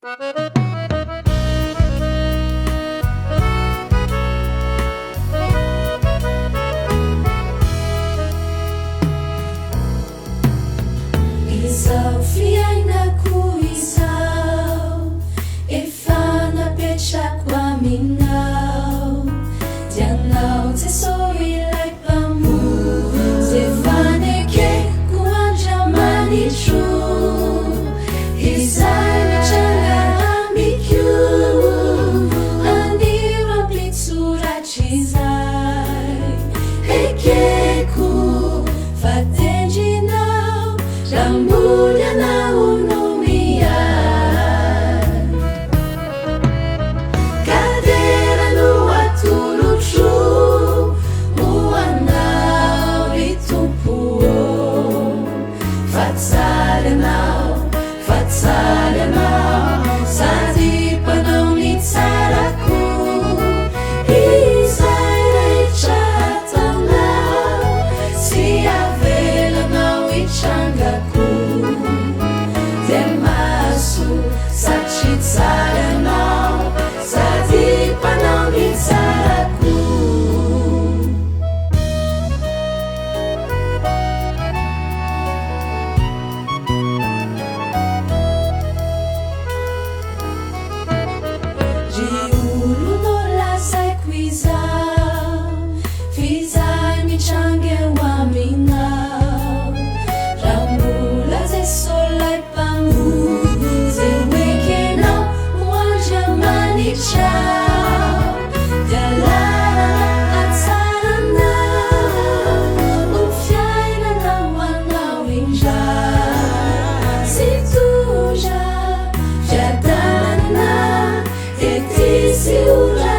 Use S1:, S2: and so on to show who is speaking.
S1: Izao fiainako izao efa napetrako aminao dianao Jesosy ilay mpamory zay fanekeko andriamanitro izay mitranga amiko aniro amplitsoratra izay ekeko fatendrinao ramboly anao no miay kadera no atolotro ho anao ry tompo fatsary anao sady mpanao ny tsarako izay rehetra ataonao sy avelanao itrangako dia maso satria tsara anao sady mpanao ny tsarako ry olo no lazaiko izao fizay mitrangy eo aminao raha mbola Jesosy lay mpamory zay oekenao ho andriamanitrao dia lalana atsaranao ho fiainanao anao indray sy toja fiadanana ety sy ora